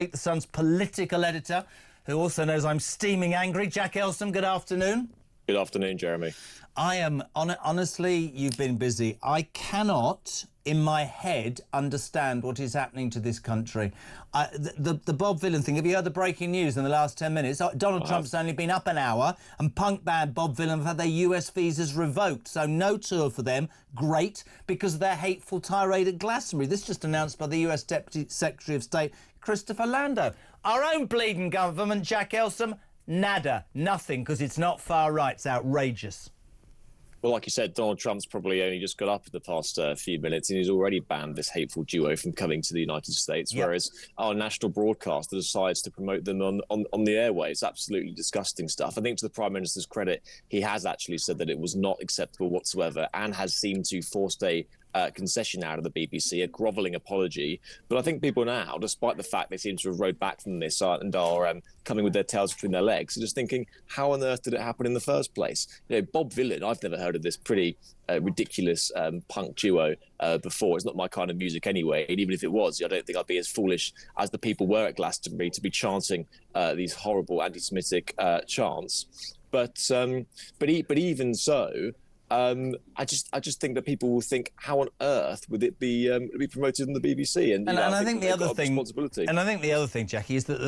The Sun's political editor, who also knows I'm steaming angry. Jack Elsom, good afternoon. Good afternoon, Jeremy. I am, honestly, you've been busy. I cannot, in my head, understand what is happening to this country. The Bob Vylan thing, have you heard the breaking news in the last 10 minutes? Donald Trump's only been up an hour, and punk band Bob Vylan have had their US visas revoked. So no tour for them. Great, because of their hateful tirade at Glastonbury. This just announced by the US Deputy Secretary of State, Christopher Lando. Our own bleeding government, Jack Elsom, nada, nothing, because it's not far right. It's outrageous. Well, like you said, Donald Trump's probably only just got up in the past few minutes, and he's already banned this hateful duo from coming to the United States, whereas our national broadcaster decides to promote them on the airwaves. Absolutely disgusting stuff. I think to the Prime Minister's credit, he has actually said that it was not acceptable whatsoever and has seemed to force a concession out of the BBC, a grovelling apology. But I think people now, despite the fact they seem to have rode back from this and are coming with their tails between their legs, are just thinking, how on earth did it happen in the first place? You know, Bob Vylan, I've never heard of this pretty ridiculous punk duo before. It's not my kind of music anyway, and even if it was, I don't think I'd be as foolish as the people were at Glastonbury to be chanting these horrible anti-Semitic chants. But even so, I just think that people will think, how on earth would it be promoted on the BBC? And I think the other thing, and I think the other thing, Jackie, is that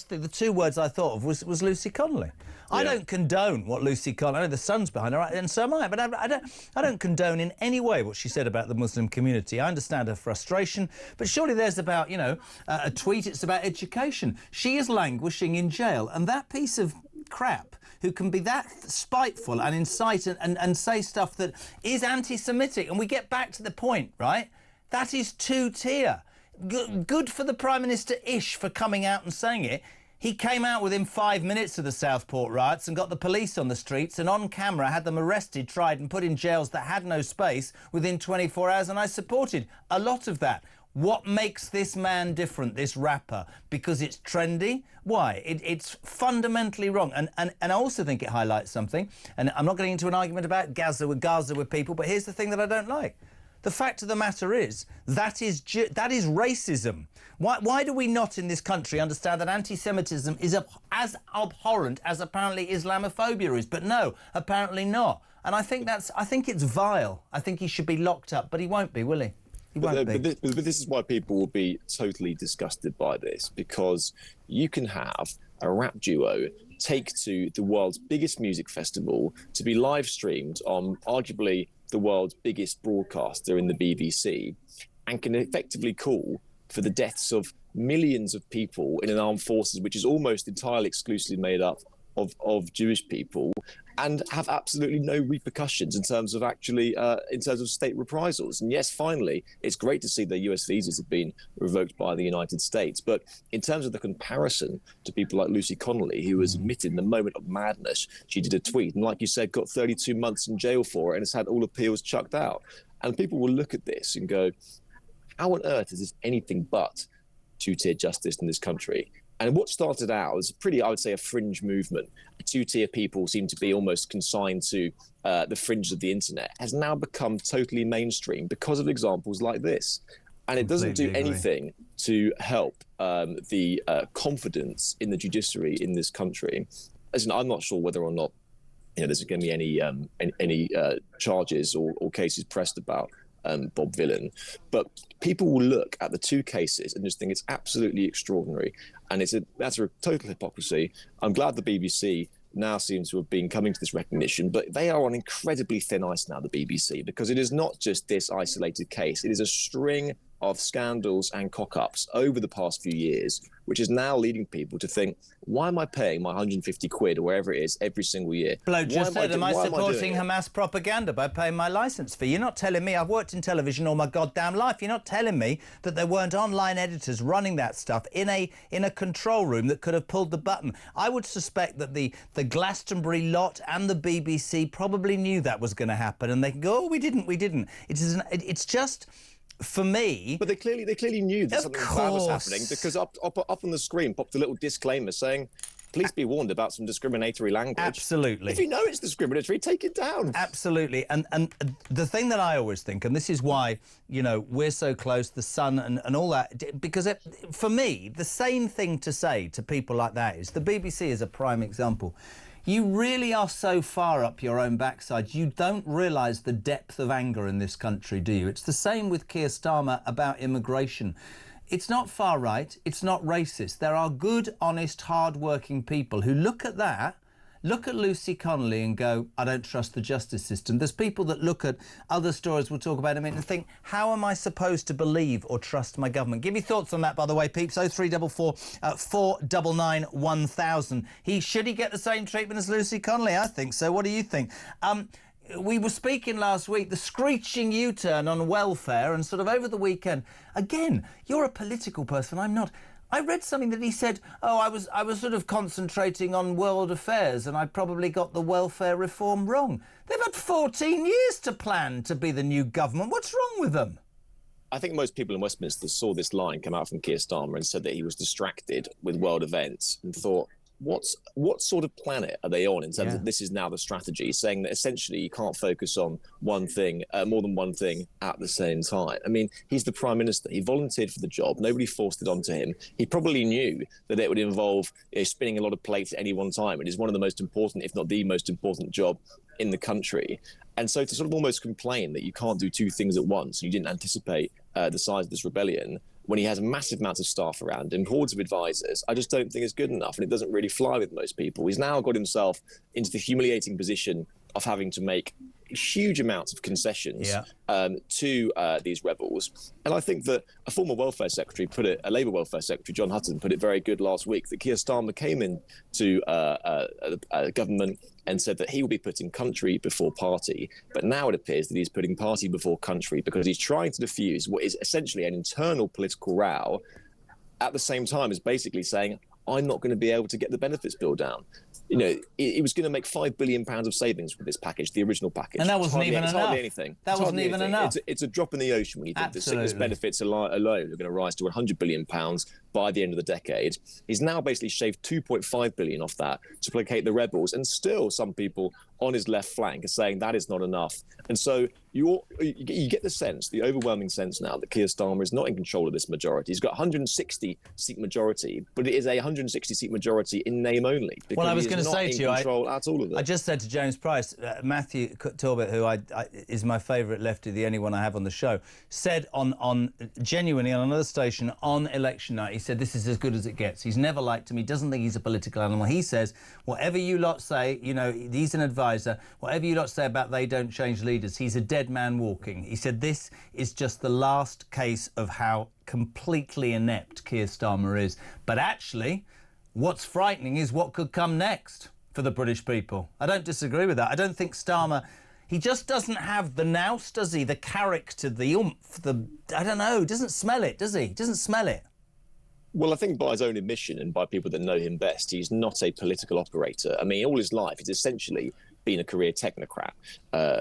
the two words I thought of was Lucy Connolly. I don't condone what Lucy Connolly. I know the Sun's behind her, and so am I. But I don't condone in any way what she said about the Muslim community. I understand her frustration, but surely there's about a tweet. It's about education. She is languishing in jail, and that piece of crap who can be that spiteful and incite and say stuff that is anti-Semitic. And we get back to the point, right? That is two-tier. Good for the Prime Minister-ish for coming out and saying it. He came out within 5 minutes of the Southport riots and got the police on the streets and on camera had them arrested, tried and put in jails that had no space within 24 hours, and I supported a lot of that. What makes this man different, this rapper? Because it's trendy? Why? It's fundamentally wrong. And I also think it highlights something, and I'm not getting into an argument about Gaza with people, but here's the thing that I don't like. The fact of the matter is, that is racism. Why do we not in this country understand that anti-Semitism is as abhorrent as apparently Islamophobia is? But no, apparently not. And I think it's vile. I think he should be locked up, but he won't be, will he? But this is why people will be totally disgusted by this, because you can have a rap duo take to the world's biggest music festival to be live streamed on arguably the world's biggest broadcaster in the BBC, and can effectively call for the deaths of millions of people in an armed forces which is almost entirely exclusively made up of Jewish people, and have absolutely no repercussions in terms of state reprisals. And yes, finally, it's great to see the US visas have been revoked by the United States. But in terms of the comparison to people like Lucy Connolly, who was admitted in the moment of madness, she did a tweet, and like you said, got 32 months in jail for it, and has had all appeals chucked out. And people will look at this and go, how on earth is this anything but two-tier justice in this country? And what started out as I would say, a fringe movement, two-tier people seem to be almost consigned to the fringe of the internet, has now become totally mainstream because of examples like this. And it doesn't do anything to help the confidence in the judiciary in this country. Listen, I'm not sure whether or not there's going to be any charges or cases pressed about Bob Vylan, but people will look at the two cases and just think it's absolutely extraordinary, and that's a total hypocrisy. I'm glad the BBC now seems to have been coming to this recognition, but they are on incredibly thin ice now, the BBC, because it is not just this isolated case. It is a string of scandals and cock-ups over the past few years, which is now leading people to think, why am I paying my 150 quid or wherever it is every single year? Bloke just said, am I supporting Hamas propaganda by paying my licence fee? You're not telling me, I've worked in television all my goddamn life, you're not telling me that there weren't online editors running that stuff in a control room that could have pulled the button. I would suspect that the Glastonbury lot and the BBC probably knew that was going to happen, and they can go, oh, we didn't. It's just... For me... But they clearly knew that something bad was happening, because up on the screen popped a little disclaimer saying, please be warned about some discriminatory language. Absolutely. If you know it's discriminatory, take it down. Absolutely. And the thing that I always think, and this is why, you know, we're so close, the Sun and all that, because for me, the same thing to say to people like that is, the BBC is a prime example. You really are so far up your own backside, you don't realise the depth of anger in this country, do you? It's the same with Keir Starmer about immigration. It's not far right, it's not racist. There are good, honest, hard-working people who look at that, look at Lucy Connolly and go, I don't trust the justice system. There's people that look at other stories we'll talk about in a minute and think, how am I supposed to believe or trust my government? Give me thoughts on that, by the way, peeps. 0344 499 1000. Should he get the same treatment as Lucy Connolly? I think so. What do you think? We were speaking last week, the screeching U-turn on welfare, and sort of over the weekend, again, you're a political person, I'm not. I read something that he said, oh, I was sort of concentrating on world affairs and I probably got the welfare reform wrong. They've had 14 years to plan to be the new government. What's wrong with them? I think most people in Westminster saw this line come out from Keir Starmer and said that he was distracted with world events and thought, what sort of planet are they on in terms of this is now the strategy, saying that essentially you can't focus on one thing, more than one thing at the same time. I mean, he's the Prime Minister. He volunteered for the job. Nobody forced it onto him. He probably knew that it would involve spinning a lot of plates at any one time. It is one of the most important, if not the most important job in the country. And so to sort of almost complain that you can't do two things at once, you didn't anticipate the size of this rebellion, when he has massive amounts of staff around him, hordes of advisors, I just don't think it's good enough, and it doesn't really fly with most people. He's now got himself into the humiliating position of having to make huge amounts of concessions to these rebels. And I think that a former welfare secretary a Labour welfare secretary, John Hutton, put it very good last week, that Keir Starmer came in to government and said that he will be putting country before party. But now it appears that he's putting party before country because he's trying to diffuse what is essentially an internal political row at the same time as basically saying, I'm not going to be able to get the benefits bill down. You know, it was going to make £5 billion of savings with this package, the original package. And that wasn't even enough. Hardly anything. That wasn't even enough. It's a drop in the ocean when you think the sickness benefits alone are going to rise to £100 billion by the end of the decade. He's now basically shaved £2.5 billion off that to placate the rebels, and still some people on his left flank are saying that is not enough. And so you get the sense, the overwhelming sense now, that Keir Starmer is not in control of this majority. He's got 160-seat majority, but it is a 160-seat majority in name only. Well, I was going to say to you, I just said to James Price, Matthew Talbot, who is my favourite lefty, the only one I have on the show, said genuinely on another station on election night, he said, this is as good as it gets. He's never liked him. He doesn't think he's a political animal. He says, whatever you lot say, you know, he's an advisor, whatever you lot say about they don't change leaders, he's a dead man walking. He said, this is just the last case of how completely inept Keir Starmer is. But actually, what's frightening is what could come next for the British people. I don't disagree with that. I don't think Starmer, he just doesn't have the nous, does he? The character, the oomph, I don't know, doesn't smell it, does he? Doesn't smell it. Well, I think by his own admission and by people that know him best, he's not a political operator. I mean, all his life, he's essentially been a career technocrat.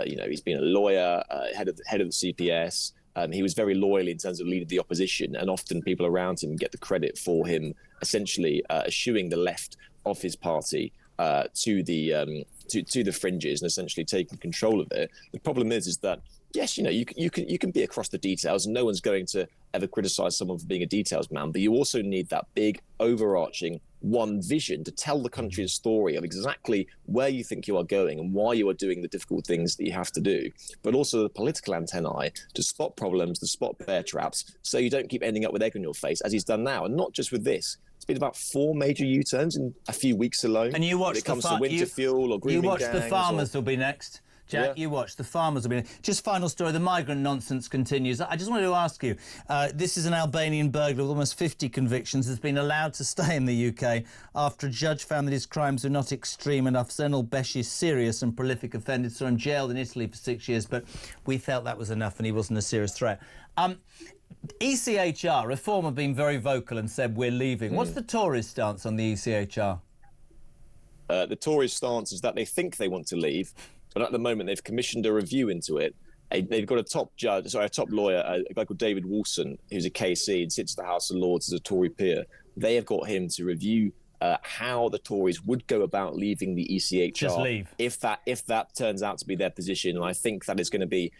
You know, he's been a lawyer, head of the CPS. He was very loyal in terms of leading the opposition, and often people around him get the credit for him essentially eschewing the left of his party to the fringes and essentially taking control of it. The problem is that, yes, you know, you can be across the details, and no one's going to ever criticise someone for being a details man, but you also need that big, overarching one vision to tell the country a story of exactly where you think you are going and why you are doing the difficult things that you have to do, but also the political antennae to spot problems, to spot bear traps, so you don't keep ending up with egg on your face, as he's done now. And not just with this. It's been about 4 major U-turns in a few weeks alone. And you watch when it comes to winter fuel or grooming gangs. You watch the farmers will be next. Jack, you watch the farmers will be next. Just final story, the migrant nonsense continues. I just wanted to ask you, this is an Albanian burglar with almost 50 convictions has been allowed to stay in the UK after a judge found that his crimes were not extreme enough. Zenel Beshi's serious and prolific offender, saw him jailed in Italy for 6 years, but we felt that was enough and he wasn't a serious threat. ECHR, Reform have been very vocal and said we're leaving. What's the Tories' stance on the ECHR? The Tories' stance is that they think they want to leave, but at the moment they've commissioned a review into it. They've got a top lawyer, a guy called David Wilson, who's a KC and sits at the House of Lords as a Tory peer. They have got him to review how the Tories would go about leaving the ECHR. Just leave. If that turns out to be their position, and I think that is going to be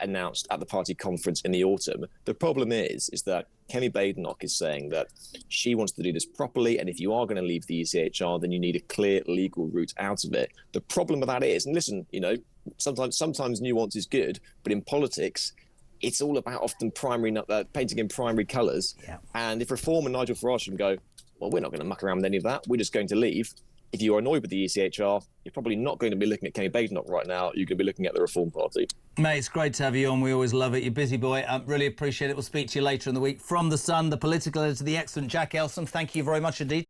announced at the party conference in the autumn. The problem is that Kemi Badenoch is saying that she wants to do this properly, and if you are going to leave the ECHR, then you need a clear legal route out of it. The problem with that is, and listen, you know, sometimes nuance is good, but in politics, it's all about often painting in primary colours. Yeah. And if Reform and Nigel Farage can go, well, we're not going to muck around with any of that. We're just going to leave. If you're annoyed with the ECHR, you're probably not going to be looking at Kemi Badenoch right now. You're going to be looking at the Reform Party. Mate, it's great to have you on. We always love it. You're busy boy. Really appreciate it. We'll speak to you later in the week. From The Sun, the political editor, the excellent Jack Elsom. Thank you very much indeed.